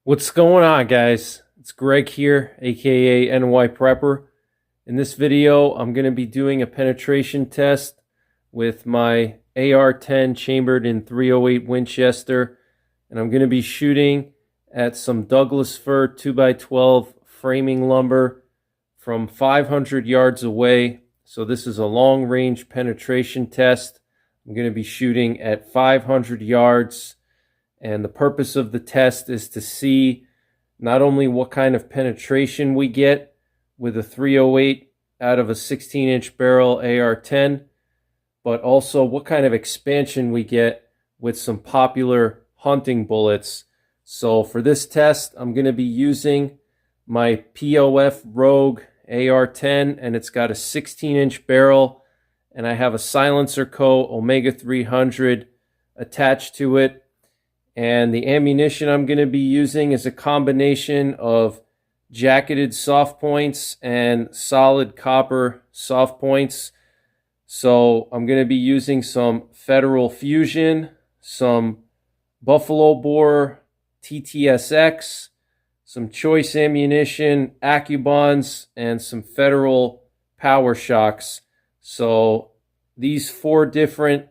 What's going on, guys? It's Greg here, aka NYPrepper. In this video, I'm going to be doing a penetration test with my AR-10 chambered in .308 Winchester, and I'm going to be shooting at some Douglas fir 2x12 framing lumber from 500 yards away. So this is a long-range penetration test. I'm going to be shooting at 500 yards. And the purpose of the test is to see not only what kind of penetration we get with a .308 out of a 16-inch barrel AR-10, but also what kind of expansion we get with some popular hunting bullets. So for this test, I'm going to be using my POF Rogue AR-10, and it's got a 16-inch barrel, and I have a Silencer Co. Omega 300 attached to it. And the ammunition I'm going to be using is a combination of jacketed soft points and solid copper soft points. So I'm going to be using some Federal Fusion, some Buffalo Bore TTSX, some choice ammunition, Accubonds, and some Federal PowerShoks. So these 4 different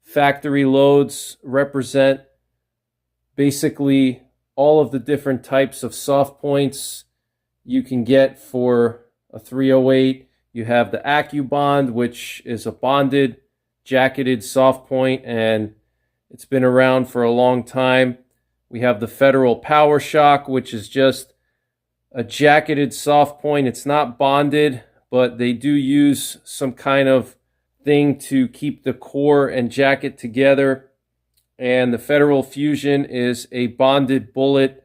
factory loads represent basically all of the different types of soft points you can get for a .308. You have the Accubond, which is a bonded, jacketed soft point, and it's been around for a long time. We have the Federal PowerShok, which is just a jacketed soft point. It's not bonded, but they do use some kind of thing to keep the core and jacket together. And the Federal Fusion is a bonded bullet,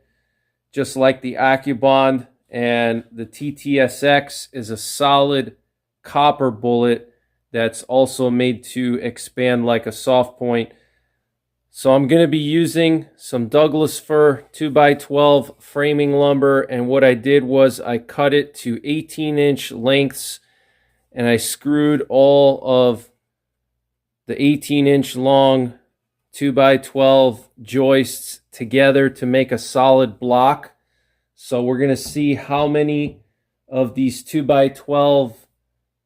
just like the Accubond. And the TTSX is a solid copper bullet that's also made to expand like a soft point. So I'm going to be using some Douglas fir 2x12 framing lumber. And what I did was I cut it to 18-inch lengths, and I screwed all of the 18-inch long 2x12 joists together to make a solid block. So we're going to see how many of these 2x12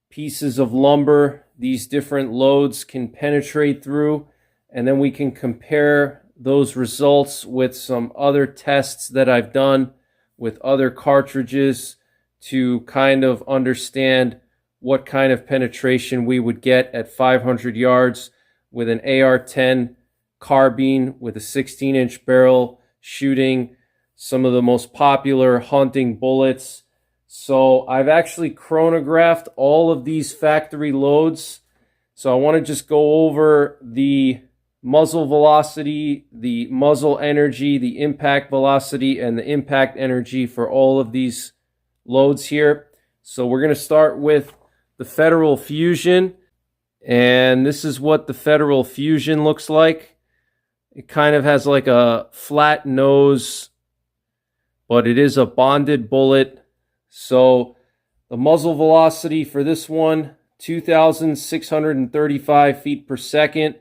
pieces of lumber these different loads can penetrate through, and then we can compare those results with some other tests that I've done with other cartridges to kind of understand what kind of penetration we would get at 500 yards with an AR-10 carbine with a 16-inch barrel, shooting some of the most popular hunting bullets. So I've actually chronographed all of these factory loads. So I want to just go over the muzzle velocity, the muzzle energy, the impact velocity, and the impact energy for all of these loads here. So we're going to start with the Federal Fusion, and this is what the Federal Fusion looks like. It kind of has like a flat nose, but it is a bonded bullet. So the muzzle velocity for this one, 2,635 feet per second.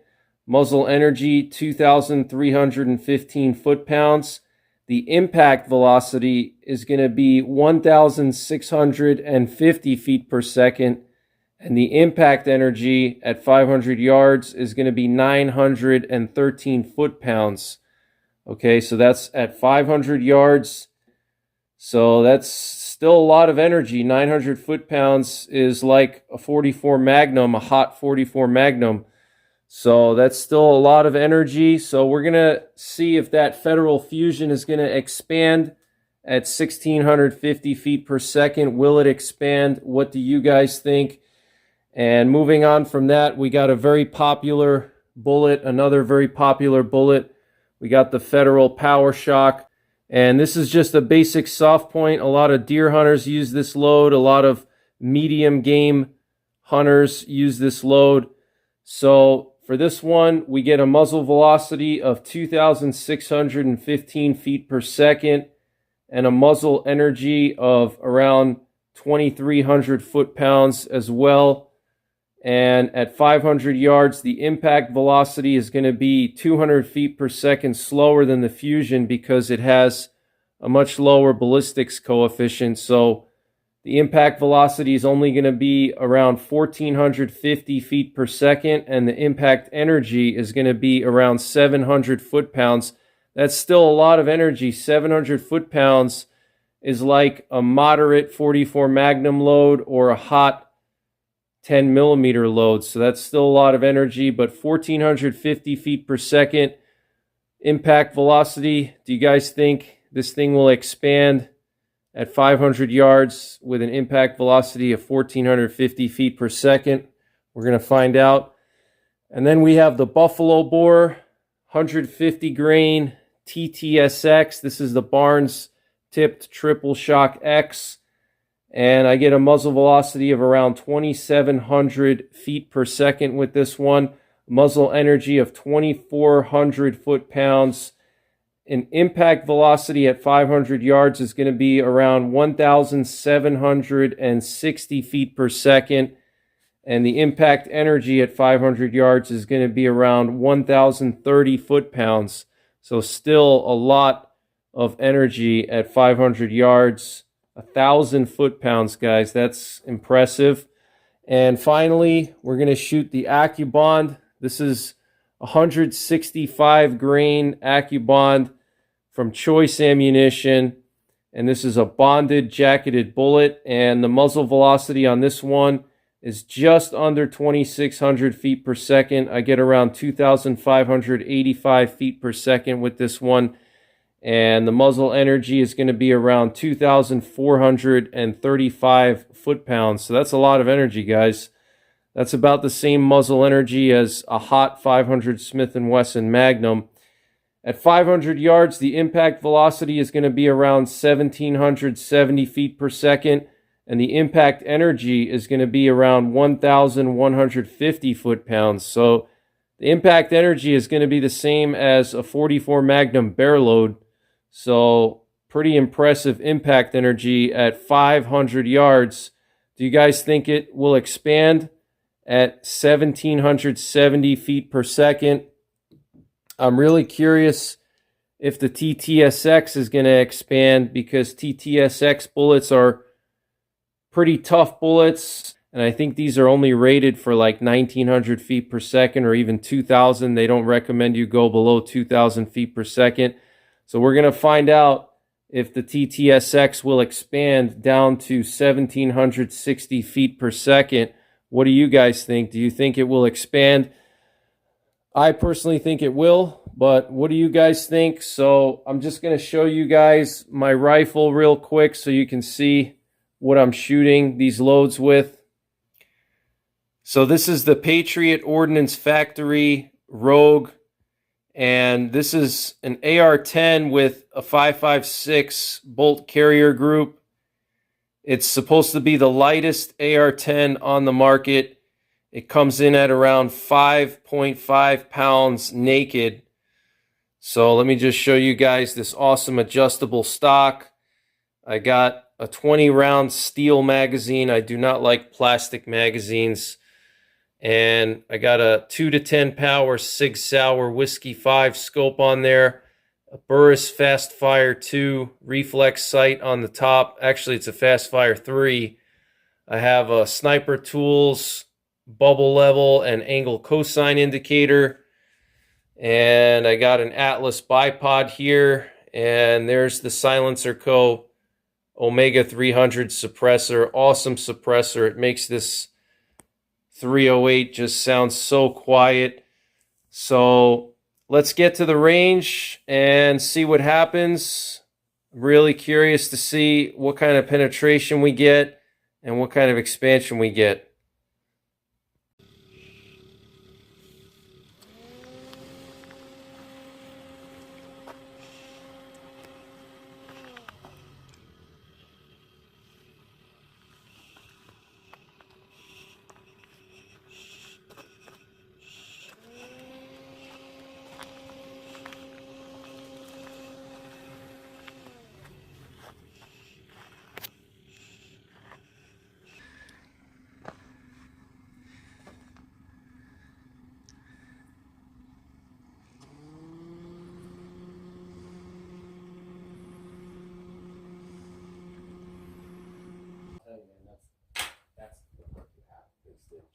Muzzle energy, 2,315 foot-pounds. The impact velocity is going to be 1,650 feet per second. And the impact energy at 500 yards is going to be 913 foot-pounds. Okay, so that's at 500 yards. So that's still a lot of energy. 900 foot-pounds is like a 44 Magnum, a hot 44 Magnum. So that's still a lot of energy. So we're going to see if that Federal Fusion is going to expand at 1,650 feet per second. Will it expand? What do you guys think? And moving on from that, we got a very popular bullet, another very popular bullet. We got the Federal PowerShok, and this is just a basic soft point. A lot of deer hunters use this load. A lot of medium game hunters use this load. So for this one, we get a muzzle velocity of 2,615 feet per second and a muzzle energy of around 2,300 foot-pounds as well. And at 500 yards, the impact velocity is going to be 200 feet per second slower than the Fusion because it has a much lower ballistics coefficient. So the impact velocity is only going to be around 1,450 feet per second, and the impact energy is going to be around 700 foot-pounds. That's still a lot of energy. 700 foot-pounds is like a moderate 44 Magnum load or a hot 10 millimeter load. So that's still a lot of energy, but 1,450 feet per second impact velocity. Do you guys think this thing will expand at 500 yards with an impact velocity of 1,450 feet per second? We're going to find out. And then we have the Buffalo Bore 150 grain TTSX. This is the Barnes tipped triple shock X. And I get a muzzle velocity of around 2,700 feet per second with this one. Muzzle energy of 2,400 foot-pounds. An impact velocity at 500 yards is going to be around 1,760 feet per second. And the impact energy at 500 yards is going to be around 1,030 foot-pounds. So still a lot of energy at 500 yards. 1,000 foot-pounds, guys. That's impressive. And finally, we're going to shoot the Accubond. This is 165 grain Accubond from Choice Ammunition, and this is a bonded jacketed bullet, and the muzzle velocity on this one is just under 2,600 feet per second. I get around 2,585 feet per second with this one, and the muzzle energy is going to be around 2,435 foot-pounds. So that's a lot of energy, guys. That's about the same muzzle energy as a hot 500 Smith & Wesson Magnum. At 500 yards, the impact velocity is going to be around 1,770 feet per second, and the impact energy is going to be around 1,150 foot-pounds. So the impact energy is going to be the same as a 44 Magnum bear load. So pretty impressive impact energy at 500 yards. Do you guys think it will expand at 1,770 feet per second? I'm really curious if the TTSX is going to expand, because TTSX bullets are pretty tough bullets, and I think these are only rated for like 1,900 feet per second or even 2,000. They don't recommend you go below 2,000 feet per second. So we're going to find out if the TTSX will expand down to 1,760 feet per second. What do you guys think? Do you think it will expand? I personally think it will, but what do you guys think? So I'm just going to show you guys my rifle real quick so you can see what I'm shooting these loads with. So this is the Patriot Ordnance Factory Rogue, and this is an AR-10 with a 5.56 bolt carrier group. It's supposed to be the lightest AR-10 on the market. It comes in at around 5.5 pounds naked. So let me just show you guys this awesome adjustable stock. I got a 20-round steel magazine. I do not like plastic magazines. And I got a 2-10 power Sig Sauer Whiskey 5 scope on there. A Burris Fast Fire 2 reflex sight on the top. Actually, it's a Fast Fire 3. I have a Sniper Tools bubble level and angle cosine indicator, and I got an Atlas bipod here, and there's the Silencer Co. Omega 300 suppressor. Awesome suppressor. It makes this 308 just sound so quiet. So let's get to the range and see what happens. I'm really curious to see what kind of penetration we get and what kind of expansion we get.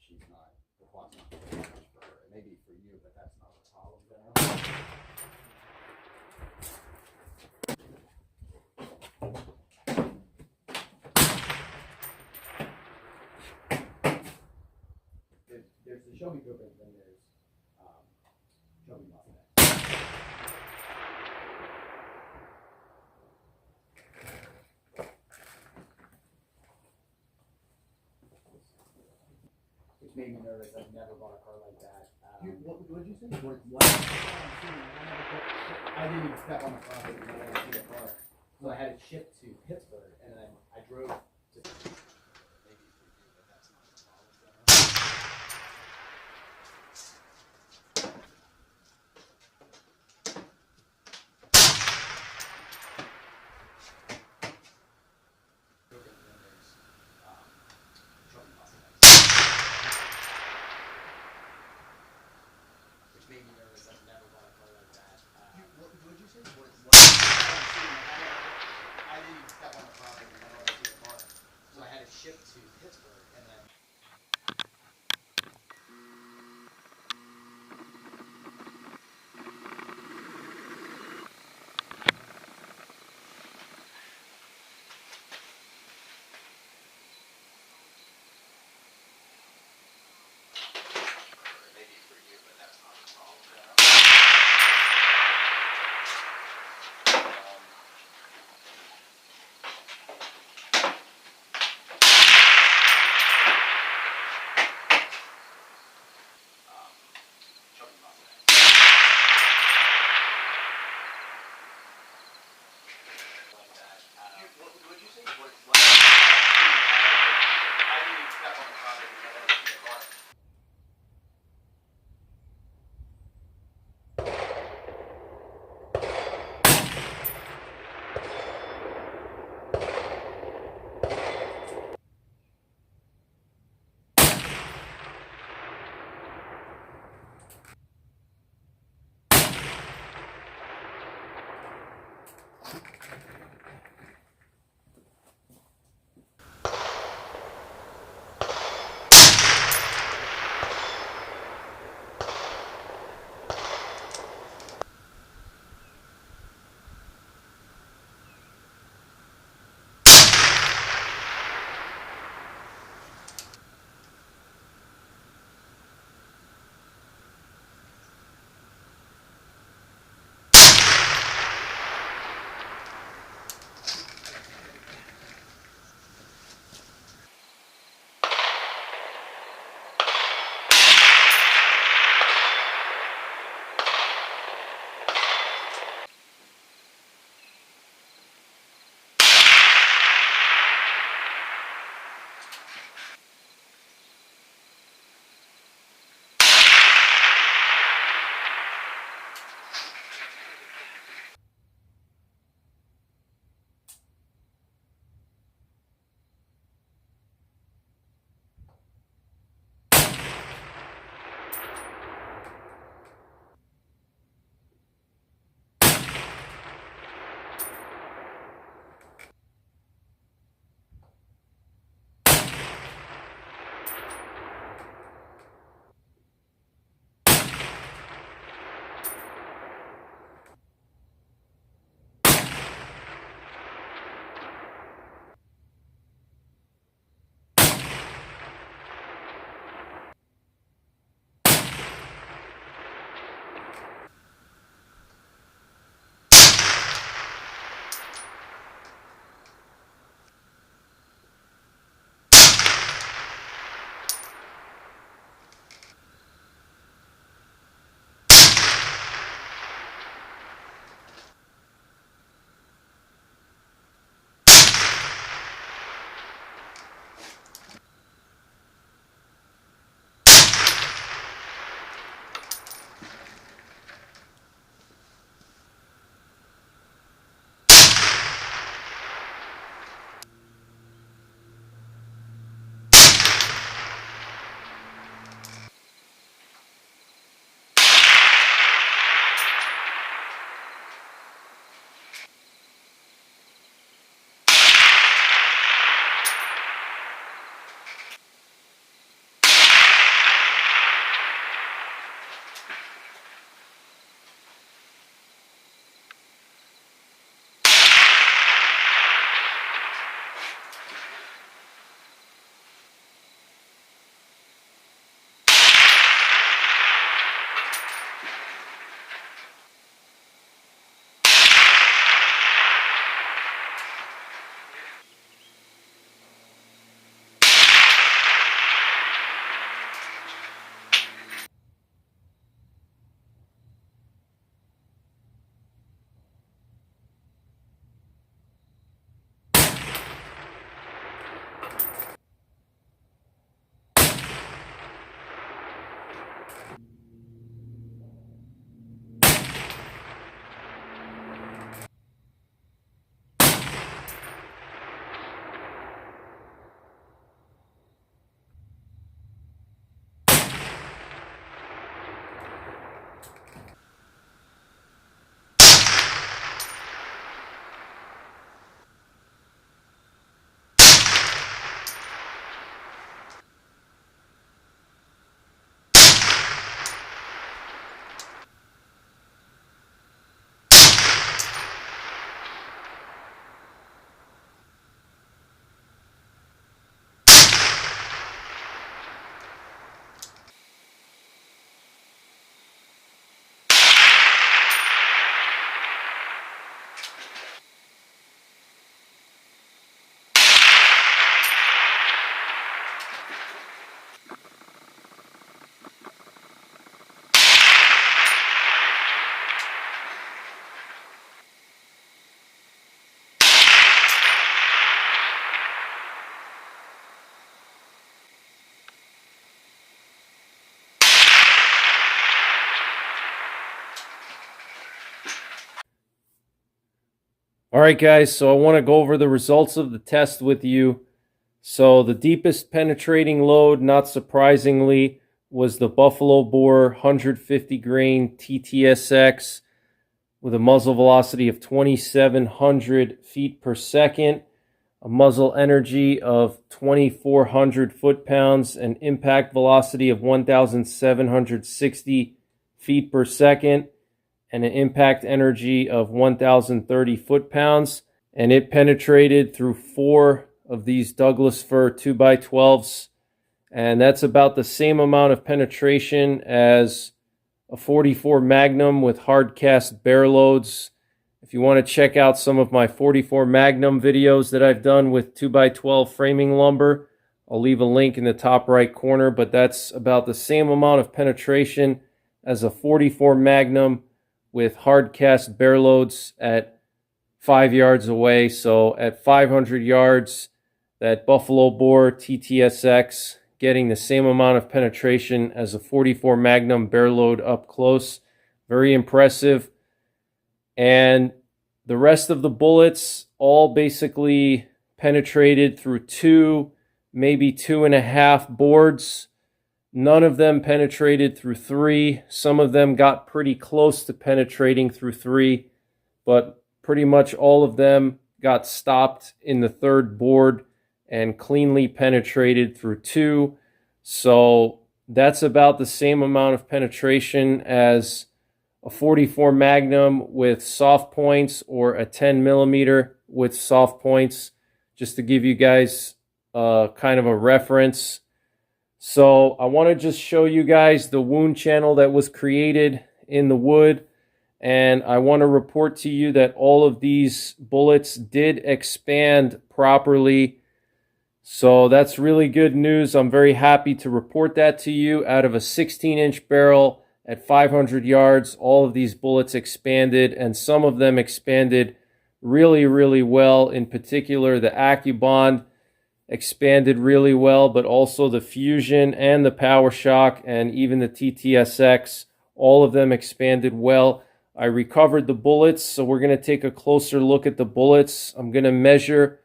she's not, the clock's not very much for her. It may be for you, but that's not the problem there. There's the Show Me group, and then there's Show Me Mustang. Which made me nervous. I've never bought a car like that. What did you say? What? I didn't even step on the property when I see the car. So I had it shipped to Pittsburgh, and then I drove to. Maybe for you, but that's not the problem. Which made me nervous. I've never bought a car like that. What did you say? What? I didn't even step on the property when I see the car. So I had it shipped to Pittsburgh, and then. Maybe for you, but that's not the problem. All right, guys, so I want to go over the results of the test with you. So the deepest penetrating load, not surprisingly, was the Buffalo Bore 150 grain TTSX with a muzzle velocity of 2,700 feet per second, a muzzle energy of 2,400 foot-pounds, an impact velocity of 1,760 feet per second, and an impact energy of 1,030 foot-pounds. And it penetrated through 4 of these Douglas fir 2x12s. And that's about the same amount of penetration as a 44 Magnum with hard cast bear loads. If you want to check out some of my 44 Magnum videos that I've done with 2x12 framing lumber, I'll leave a link in the top right corner, but that's about the same amount of penetration as a 44 Magnum with hard cast bear loads at 5 yards away. So at 500 yards, that Buffalo Bore TTSX getting the same amount of penetration as a 44 Magnum bear load up close. Very impressive. And the rest of the bullets all basically penetrated through 2, maybe 2.5 boards. None of them penetrated through 3. Some of them got pretty close to penetrating through 3, but pretty much all of them got stopped in the 3rd board and cleanly penetrated through 2. So that's about the same amount of penetration as a 44 Magnum with soft points or a 10 millimeter with soft points, just to give you guys kind of a reference. So I want to just show you guys the wound channel that was created in the wood. And I want to report to you that all of these bullets did expand properly. So that's really good news. I'm very happy to report that to you. Out of a 16-inch barrel at 500 yards, all of these bullets expanded, and some of them expanded really, really well. In particular, the Accubond expanded really well, but also the Fusion and the PowerShok and even the TTSX, all of them expanded well. I recovered the bullets, so we're going to take a closer look at the bullets. I'm going to measure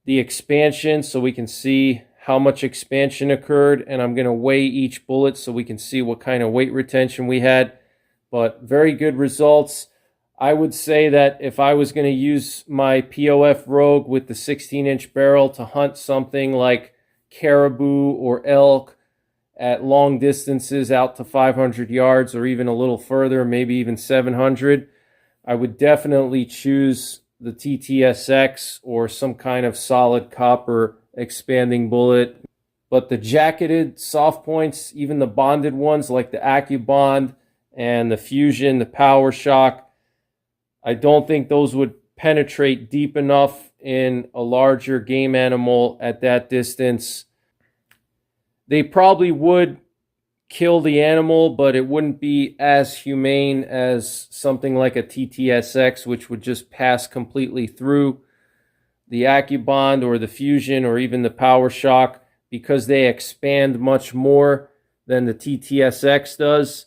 the expansion so we can see how much expansion occurred, and I'm going to weigh each bullet so we can see what kind of weight retention we had. But very good results. I would say that if I was going to use my POF Rogue with the 16-inch barrel to hunt something like caribou or elk at long distances out to 500 yards or even a little further, maybe even 700, I would definitely choose the TTSX or some kind of solid copper expanding bullet. But the jacketed soft points, even the bonded ones like the Accubond and the Fusion, the PowerShok, I don't think those would penetrate deep enough in a larger game animal at that distance. They probably would kill the animal, but it wouldn't be as humane as something like a TTSX, which would just pass completely through. The Accubond or the Fusion or even the PowerShok, because they expand much more than the TTSX does,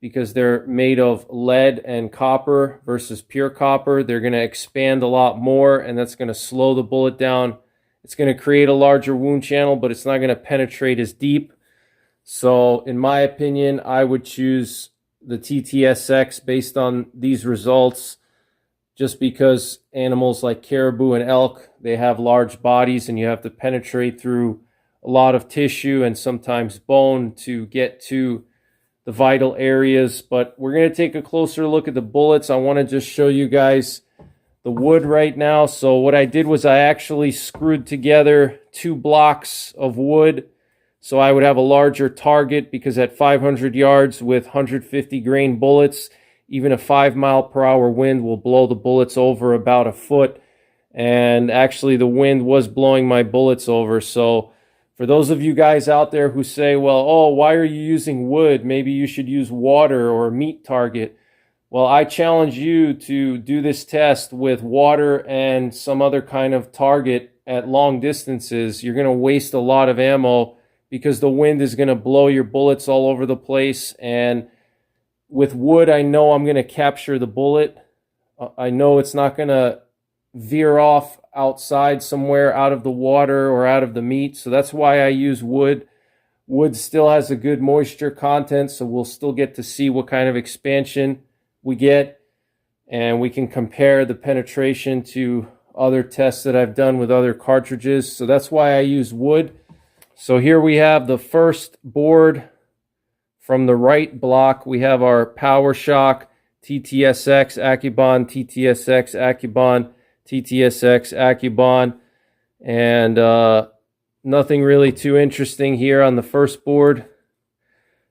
because they're made of lead and copper versus pure copper, they're going to expand a lot more, and that's going to slow the bullet down. It's going to create a larger wound channel, but it's not going to penetrate as deep. So in my opinion, I would choose the TTSX based on these results, just because animals like caribou and elk, they have large bodies and you have to penetrate through a lot of tissue and sometimes bone to get to the vital areas. But we're going to take a closer look at the bullets. I want to just show you guys the wood right now. So what I did was I actually screwed together 2 blocks of wood so I would have a larger target, because at 500 yards with 150 grain bullets, even a 5-mile-per-hour wind will blow the bullets over about a foot. And actually the wind was blowing my bullets over. So for those of you guys out there who say, well, oh, why are you using wood? Maybe you should use water or meat target. Well, I challenge you to do this test with water and some other kind of target at long distances. You're going to waste a lot of ammo because the wind is going to blow your bullets all over the place. And with wood, I know I'm going to capture the bullet. I know it's not going to veer off outside somewhere out of the water or out of the meat. So that's why I use wood. Wood still has a good moisture content, so we'll still get to see what kind of expansion we get, and we can compare the penetration to other tests that I've done with other cartridges. So that's why I use wood. So here we have the first board. From the right block, we have our PowerShok, TTSX, Accubond, TTSX, Accubond, TTSX, Accubond, and nothing really too interesting here on the first board.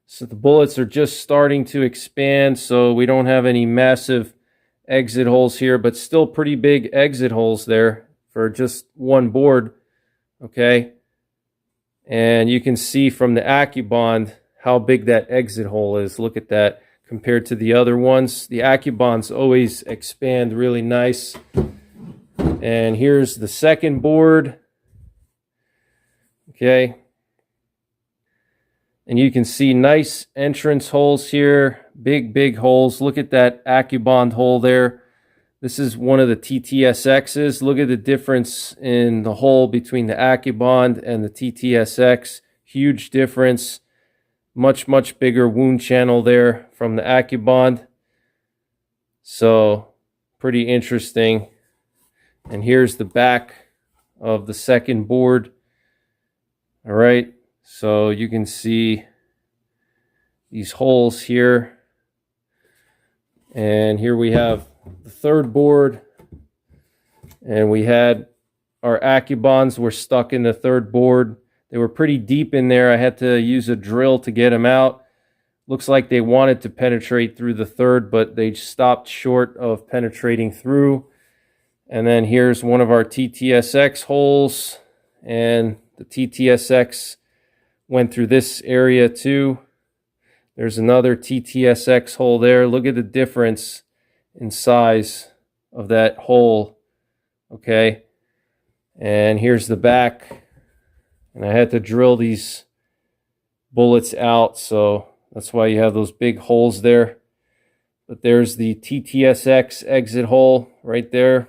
So the bullets are just starting to expand, so we don't have any massive exit holes here, but still pretty big exit holes there for just one board, okay? And you can see from the Accubond how big that exit hole is. Look at that compared to the other ones. The Accubonds always expand really nice. And here's the second board. Okay. And you can see nice entrance holes here. Big holes. Look at that Accubond hole there. This is one of the TTSXs. Look at the difference in the hole between the Accubond and the TTSX. Huge difference. Much bigger wound channel there from the Accubond. So pretty interesting. And here's the back of the second board. All right, so you can see these holes here. And here we have the third board. And we had our Accubonds were stuck in the third board. They were pretty deep in there. I had to use a drill to get them out. Looks like they wanted to penetrate through the third, but they stopped short of penetrating through. And then here's one of our TTSX holes. And the TTSX went through this area too. There's another TTSX hole there. Look at the difference in size of that hole. Okay. And here's the back. And I had to drill these bullets out, so that's why you have those big holes there. But there's the TTSX exit hole right there.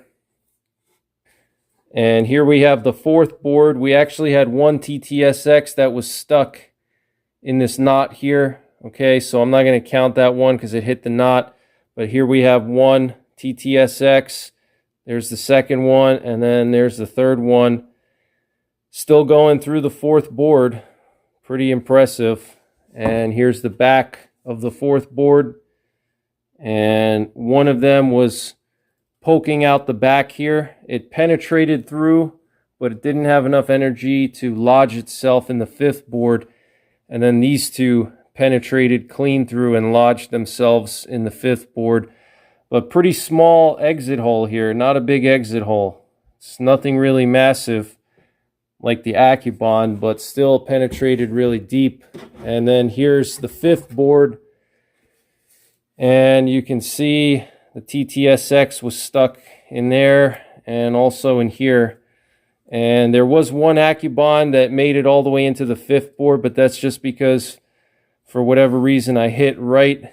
And here we have the fourth board. We actually had one TTSX that was stuck in this knot here. Okay, so I'm not going to count that one because it hit the knot. But here we have one TTSX. There's the second one, and then there's the third one. Still going through the fourth board. Pretty impressive. And here's the back of the fourth board. And one of them was poking out the back here. It penetrated through, but it didn't have enough energy to lodge itself in the fifth board. And then these two penetrated clean through and lodged themselves in the fifth board. But pretty small exit hole here. Not a big exit hole. It's nothing really massive like the Accubond, but still penetrated really deep. And then here's the fifth board. And you can see the TTSX was stuck in there and also in here. And there was one Accubond that made it all the way into the fifth board, but that's just because for whatever reason I hit right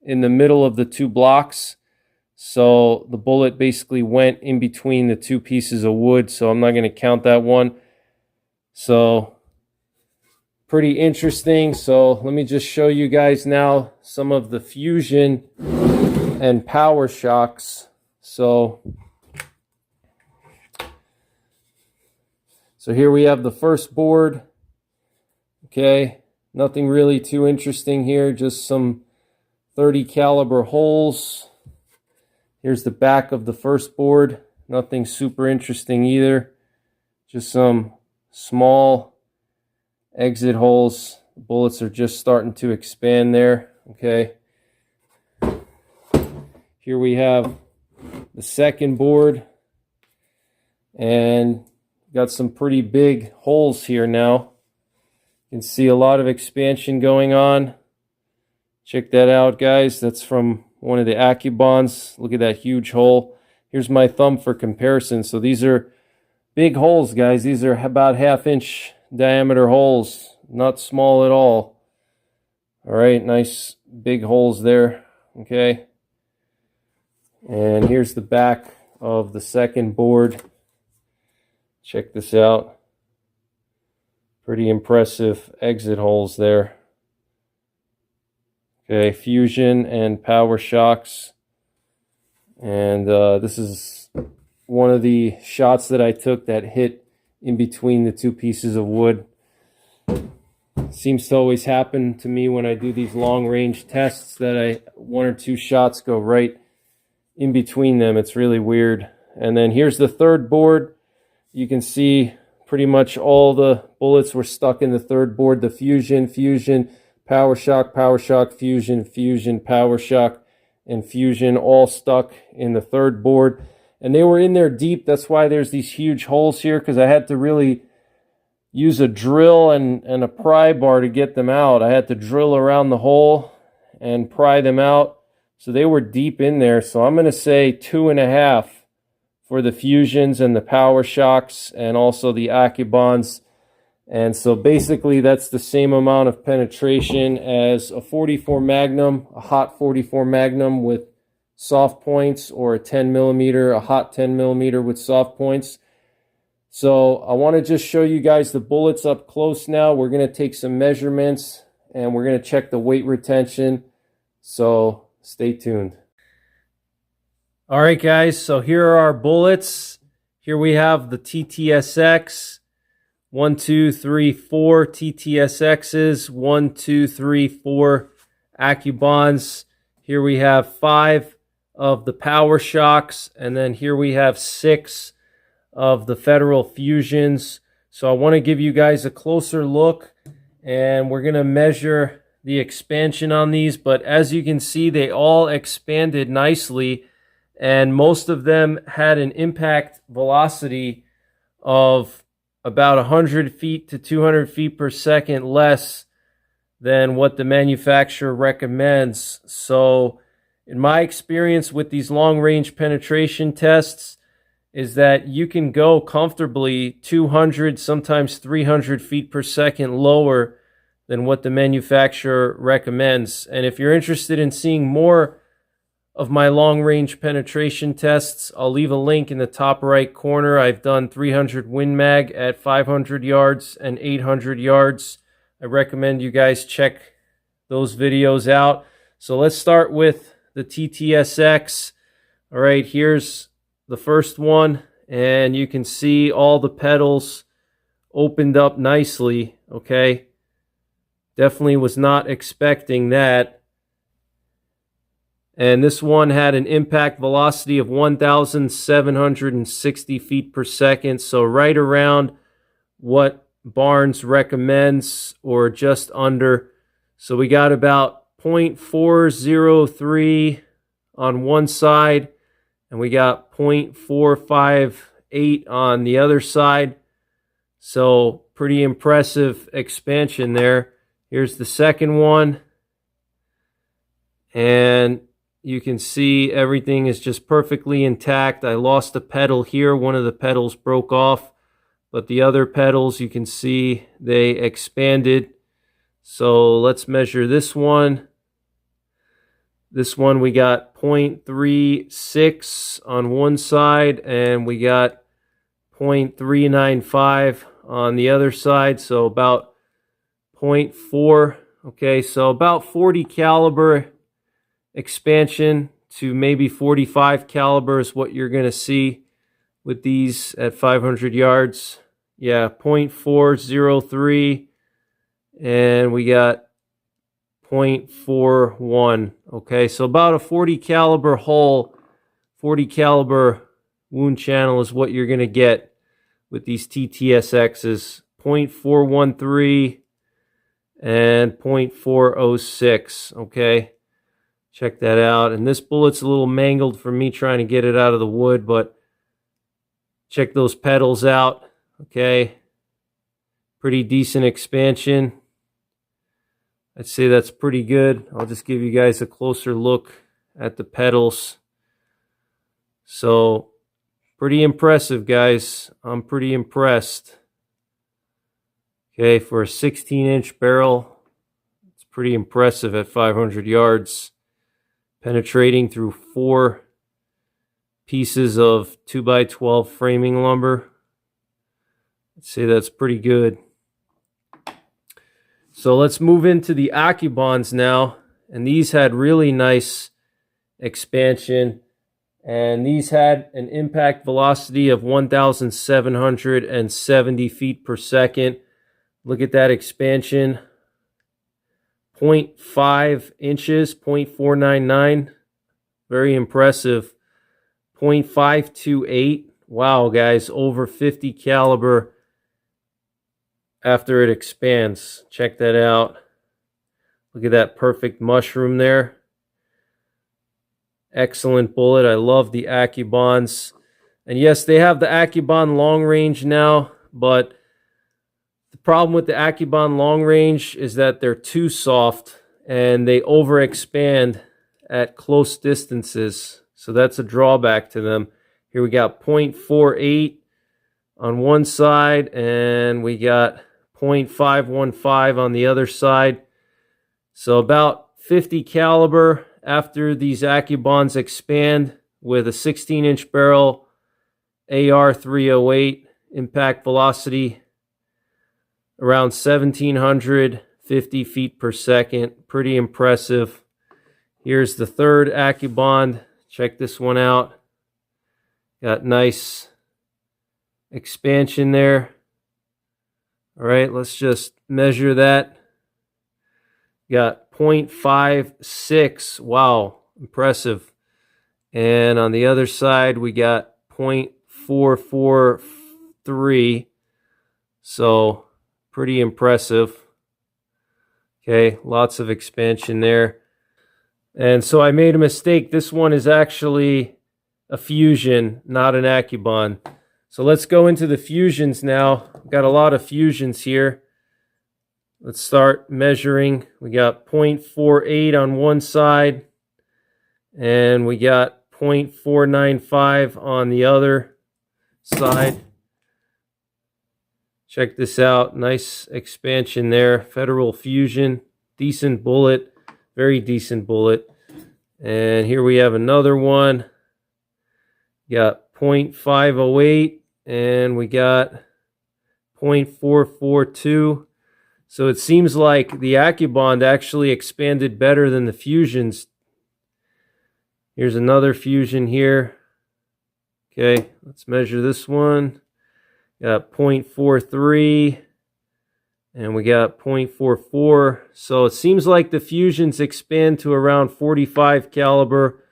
in the middle of the two blocks. So the bullet basically went in between the two pieces of wood, so I'm not going to count that one. So pretty interesting. So let me just show you guys now some of the fusion and PowerShoks. So here we have the first board. Okay, nothing really too interesting here, just some 30 caliber holes. Here's the back of the first board. Nothing super interesting either. Just some small exit holes. The bullets are just starting to expand there. Okay. Here we have the second board. And got some pretty big holes here now. You can see a lot of expansion going on. Check that out, guys. That's from one of the Accubonds. Look at that huge hole. Here's my thumb for comparison. So these are big holes, guys. These are about 1/2 inch diameter holes. Not small at all. All right, nice big holes there. Okay. And here's the back of the second board. Check this out. Pretty impressive exit holes there. Okay, fusion and PowerShoks. And this is one of the shots that I took that hit in between the two pieces of wood. Seems to always happen to me when I do these long range tests that one or two shots go right in between them. It's really weird. And then here's the third board. You can see pretty much all the bullets were stuck in the third board. The fusion, PowerShok, PowerShok, fusion, PowerShok, and fusion all stuck in the third board. And they were in there deep. That's why there's these huge holes here, because I had to really use a drill and a pry bar to get them out. I had to drill around the hole and pry them out. So they were deep in there. So I'm going to say 2.5 for the fusions and the PowerShoks and also the Accubonds. And so basically that's the same amount of penetration as a 44 Magnum, a hot 44 Magnum with soft points, or a 10 millimeter, a hot 10 millimeter with soft points. So I want to just show you guys the bullets up close now. We're going to take some measurements and we're going to check the weight retention. So stay tuned. All right, guys. So here are our bullets. Here we have the TTSX. 1, 2, 3, 4 TTSXs. 1, 2, 3, 4 Accubonds. Here we have 5 of the PowerShoks. And then here we have 6 of the Federal Fusions. So I want to give you guys a closer look, and we're going to measure the expansion on these. But as you can see, they all expanded nicely, and most of them had an impact velocity of about 100 feet to 200 feet per second less than what the manufacturer recommends. So in my experience with these long-range penetration tests, is that you can go comfortably 200, sometimes 300 feet per second lower than what the manufacturer recommends. And if you're interested in seeing more of my long-range penetration tests, I'll leave a link in the top right corner. I've done 300 Win Mag at 500 yards and 800 yards. I recommend you guys check those videos out. So let's start with the TTSX. All right, here's the first one, and you can see all the petals opened up nicely. Okay, definitely was not expecting that. And this one had an impact velocity of 1,760 feet per second, so right around what Barnes recommends, or just under. So we got about 0.403 on one side, and we got 0.458 on the other side. So pretty impressive expansion there. Here's the second one. And you can see everything is just perfectly intact. I lost a petal here. One of the petals broke off, but the other petals, you can see they expanded. So let's measure this one. This one we got 0.36 on one side, and we got 0.395 on the other side, so about 0.4. Okay, so about 40 caliber expansion to maybe 45 caliber is what you're going to see with these at 500 yards. Yeah, 0.403, and we got 0.41. Okay, so about a 40 caliber hole, 40 caliber wound channel is what you're going to get with these TTSXs. 0.413 and 0.406. Okay, check that out. And this bullet's a little mangled for me trying to get it out of the wood, but check those petals out. Okay, pretty decent expansion. I'd say that's pretty good. I'll just give you guys a closer look at the petals. So pretty impressive, guys. I'm pretty impressed. Okay, for a 16-inch barrel, it's pretty impressive at 500 yards. Penetrating through 4 pieces of 2x12 framing lumber. I'd say that's pretty good. So let's move into the Accubonds now. And these had really nice expansion. And these had an impact velocity of 1,770 feet per second. Look at that expansion. 0.5 inches, 0.499. Very impressive. 0.528. Wow, guys, over 50 caliber after it expands. Check that out. Look at that perfect mushroom there. Excellent bullet. I love the Accubonds. And yes, they have the Accubond long range now, but the problem with the Accubond long range is that they're too soft and they overexpand at close distances. So that's a drawback to them. Here we got 0.48 on one side and we got 0.515 on the other side. So about 50 caliber after these Accubonds expand with a 16-inch barrel, AR-308, impact velocity around 1,750 feet per second. Pretty impressive. Here's the third Accubond. Check this one out. Got nice expansion there. All right, let's just measure that. Got 0.56. Wow, impressive. And on the other side, we got 0.443. So pretty impressive. Okay, lots of expansion there. And so I made a mistake. This one is actually a fusion, not an Accubond. So let's go into the fusions now. Got a lot of fusions here. Let's start measuring. We got 0.48 on one side, and we got 0.495 on the other side. Check this out. Nice expansion there. Federal Fusion. Decent bullet. Very decent bullet. And here we have another one. Got 0.508, and we got 0.442. So it seems like the Accubond actually expanded better than the fusions. Here's another fusion here. Okay, let's measure this one. Got 0.43 and we got 0.44. So it seems like the fusions expand to around 45 caliber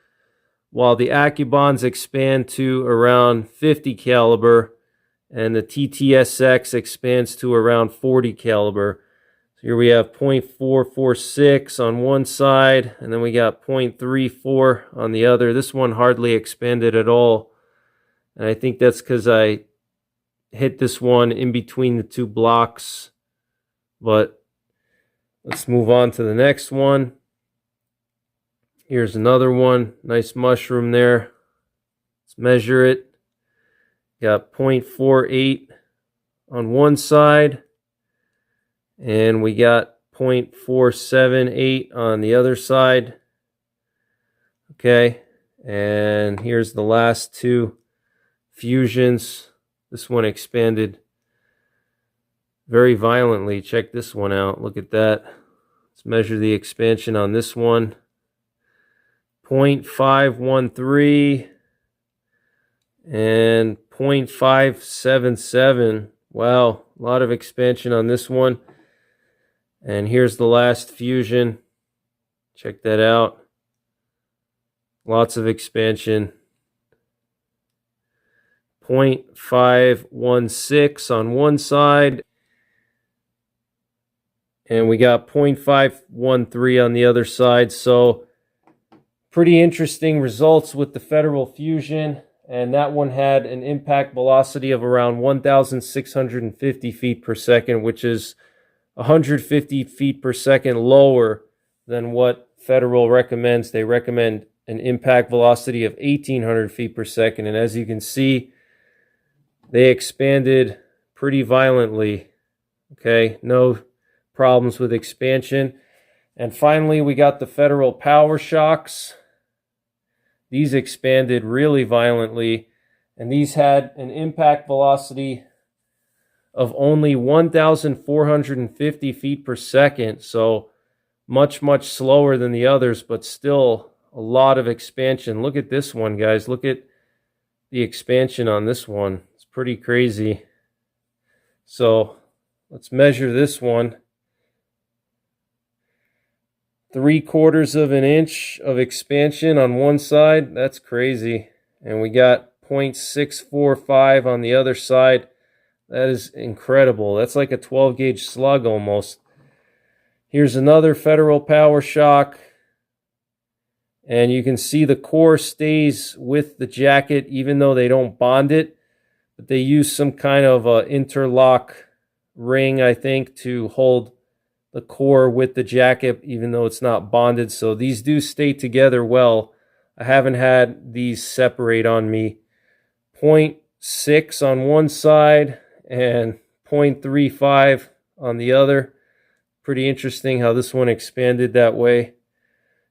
while the Accubonds expand to around 50 caliber and the TTSX expands to around 40 caliber. Here we have 0.446 on one side, and then we got 0.34 on the other. This one hardly expanded at all. And I think that's because I hit this one in between the two blocks. But let's move on to the next one. Here's another one. Nice mushroom there. Let's measure it. Got 0.48 on one side. And we got 0.478 on the other side. Okay, and here's the last two fusions. This one expanded very violently. Check this one out. Look at that. Let's measure the expansion on this one. 0.513 and 0.577. Wow, a lot of expansion on this one. And here's the last fusion. Check that out. Lots of expansion. 0.516 on one side. And we got 0.513 on the other side. So pretty interesting results with the Federal Fusion. And that one had an impact velocity of around 1,650 feet per second, which is 150 feet per second lower than what Federal recommends. They recommend an impact velocity of 1,800 feet per second. And as you can see, they expanded pretty violently. Okay, no problems with expansion. And finally, we got the Federal PowerShoks. these expanded really violently, and these had an impact velocity of only 1,450 feet per second, so much slower than the others, but still a lot of expansion. Look at this one, guys. Look at the expansion on this one. It's pretty crazy. So let's measure this one. 3/4 of an inch of expansion on one side. That's crazy. And we got 0.645 on the other side. That is incredible. That's like a 12 gauge slug almost. Here's another Federal PowerShok. And you can see the core stays with the jacket even though they don't bond it. But they use some kind of interlock ring, I think, to hold the core with the jacket even though it's not bonded. So these do stay together well. I haven't had these separate on me. 0.6 on one side and 0.35 on the other. Pretty interesting how this one expanded that way.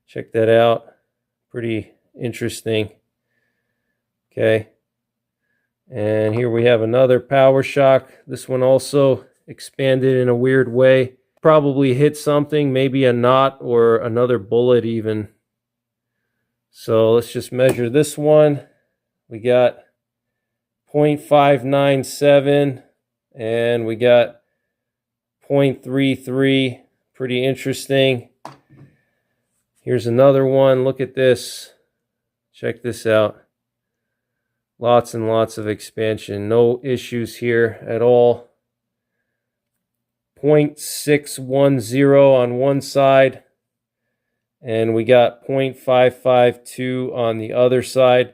Check that out. Pretty interesting. Okay. And here we have another PowerShok. This one also expanded in a weird way. Probably hit something, maybe a knot or another bullet even. So let's just measure this one. We got 0.597 and we got 0.33. Pretty interesting. Here's another one. Look at this. Check this out. Lots and lots of expansion. No issues here at all. 0.610 on one side. And we got 0.552 on the other side.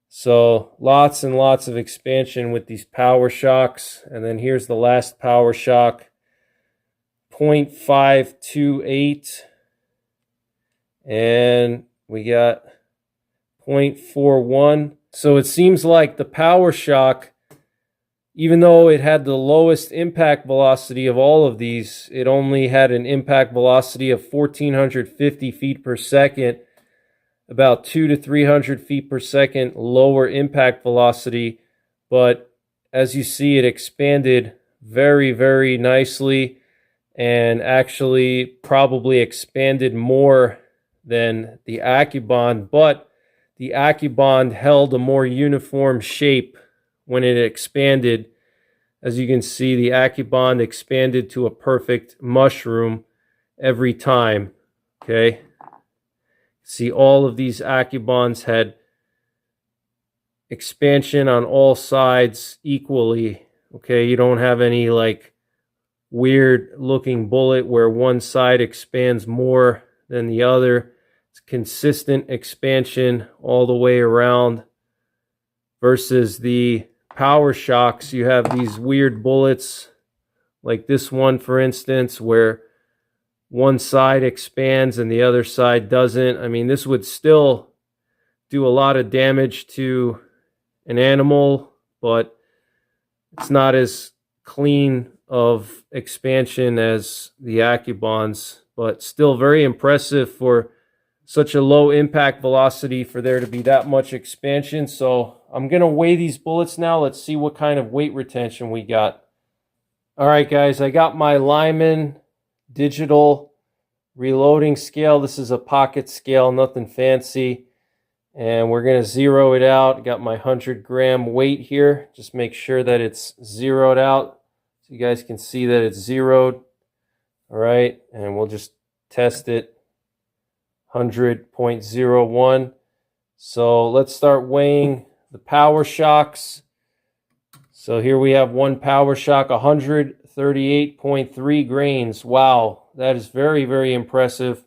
So lots and lots of expansion with these PowerShoks. And then here's the last PowerShok. 0.528. And we got 0.41. So it seems like the PowerShok, even though it had the lowest impact velocity of all of these, it only had an impact velocity of 1,450 feet per second, about 200 to 300 feet per second lower impact velocity. But as you see, it expanded very nicely and actually probably expanded more than the Accubond, but the Accubond held a more uniform shape when it expanded. As you can see, the Accubond expanded to a perfect mushroom every time. Okay. See, all of these Accubonds had expansion on all sides equally. Okay, you don't have any like weird looking bullet where one side expands more than the other. It's consistent expansion all the way around. Versus the PowerShoks, you have these weird bullets like this one, for instance, where one side expands and the other side doesn't. I mean, this would still do a lot of damage to an animal, but it's not as clean of expansion as the Accubonds, but still very impressive for such a low impact velocity for there to be that much expansion. So I'm going to weigh these bullets now. Let's see what kind of weight retention we got. All right, guys, I got my Lyman digital reloading scale. This is a pocket scale, nothing fancy. And we're going to zero it out. Got my 100-gram weight here. Just make sure that it's zeroed out so you guys can see that it's zeroed. All right, and we'll just test it. 100.01. So let's start weighing the PowerShoks. So here we have one PowerShok, 138.3 grains. Wow, that is very impressive.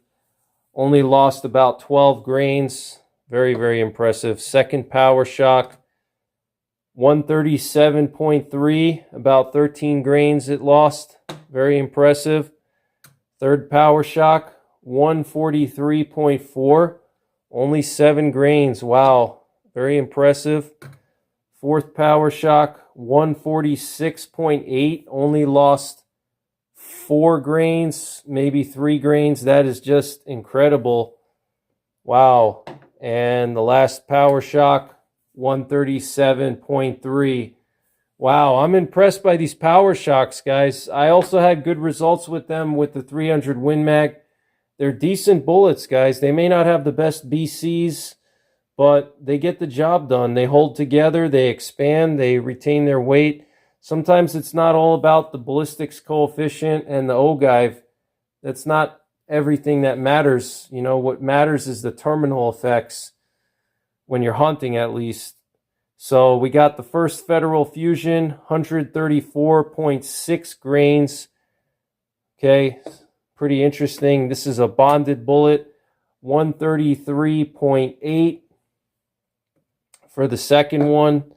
Only lost about 12 grains. Very impressive. Second PowerShok, 137.3, about 13 grains it lost. Very impressive. Third PowerShok, 143.4, only 7 grains. Wow, very impressive. Fourth PowerShok, 146.8, only lost 4 grains, maybe 3 grains. That is just incredible. Wow. And the last PowerShok, 137.3. Wow, I'm impressed by these PowerShoks, guys. I also had good results with them with the 300 Win Mag. They're decent bullets, guys. They may not have the best BCs, but they get the job done. They hold together, they expand, they retain their weight. Sometimes it's not all about the ballistics coefficient and the ogive. That's not everything that matters. You know, what matters is the terminal effects when you're hunting, at least. So we got the first Federal Fusion, 134.6 grains. Okay, pretty interesting. This is a bonded bullet, 133.8 for the second one.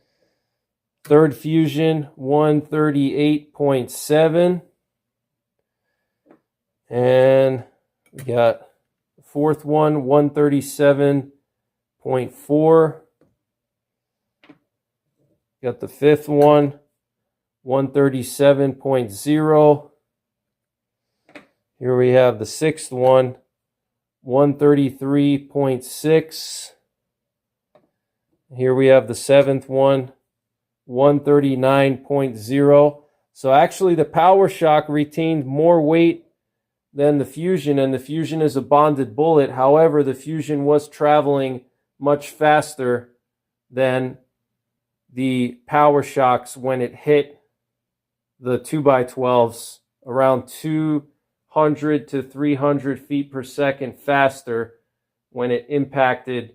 Third Fusion, 138.7. And we got the fourth one, 137.4. Got the fifth one, 137.0. Here we have the sixth one, 133.6. Here we have the seventh one, 139.0. So actually the PowerShok retained more weight than the Fusion, and the Fusion is a bonded bullet. However, the Fusion was traveling much faster than the PowerShoks when it hit the 2x12s, around 200 to 300 feet per second faster when it impacted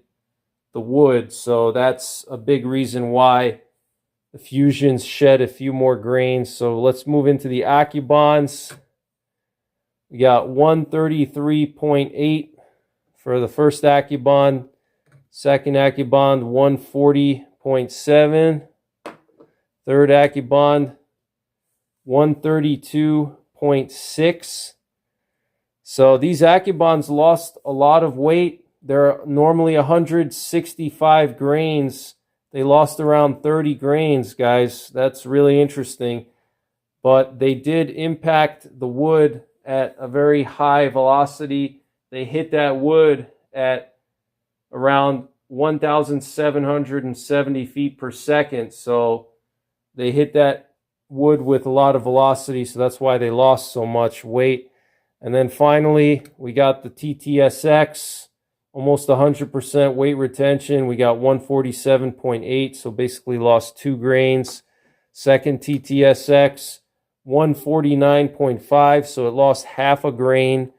the wood. So that's a big reason why the Fusions shed a few more grains. So let's move into the Accubonds. We got 133.8 for the first Accubond. Second Accubond, 140.7. Third Accubond, 132.6. So these Accubonds lost a lot of weight. They're normally 165 grains. They lost around 30 grains, guys. That's really interesting. But they did impact the wood at a very high velocity. They hit that wood at around 1,770 feet per second. So they hit that wood with a lot of velocity. So that's why they lost so much weight. And then finally, we got the TTSX, almost 100% weight retention. We got 147.8. So basically lost 2 grains. Second TTSX, 149.5. So it lost half a grain.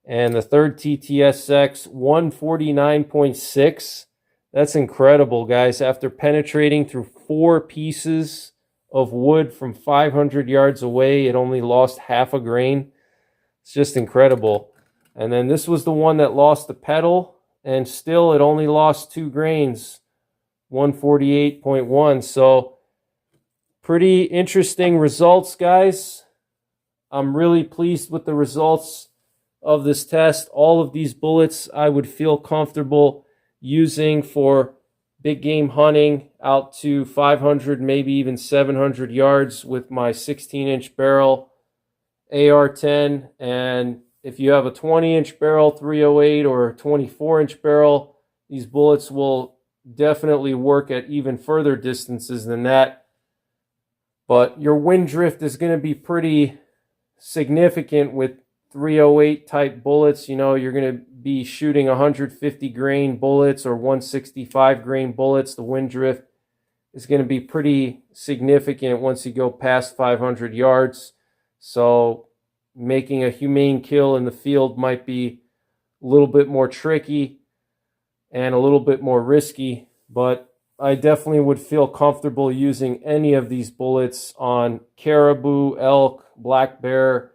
And the third TTSX, 149.6. That's incredible, guys. After penetrating through 4 pieces of wood from 500 yards away, it only lost half a grain. It's just incredible. And then this was the one that lost the pedal, and still it only lost 2 grains, 148.1. So pretty interesting results, guys. I'm really pleased with the results of this test. All of these bullets I would feel comfortable using for big game hunting out to 500, maybe even 700 yards with my 16-inch barrel AR-10. And if you have a 20-inch barrel 308 or a 24-inch barrel, these bullets will definitely work at even further distances than that. But your wind drift is going to be pretty significant with 308 type bullets. You know, you're going to be shooting 150 grain bullets or 165 grain bullets. The wind drift is going to be pretty significant once you go past 500 yards. So making a humane kill in the field might be a little bit more tricky and a little bit more risky, but I definitely would feel comfortable using any of these bullets on caribou, elk, black bear,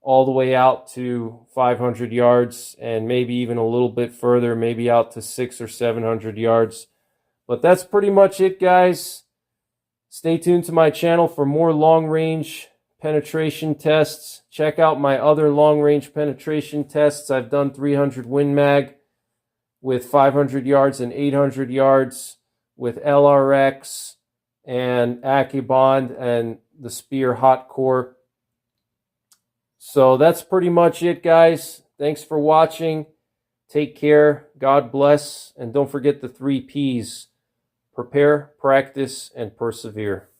all the way out to 500 yards and maybe even a little bit further, maybe out to 600 or 700 yards. But that's pretty much it, guys. Stay tuned to my channel for more long-range penetration tests. Check out my other long-range penetration tests. I've done 300 Win Mag with 500 yards and 800 yards with LRX and Accubond and the Spear Hot Core. So that's pretty much it, guys. Thanks for watching. Take care, God bless, and don't forget the 3 Ps: prepare, practice, and persevere.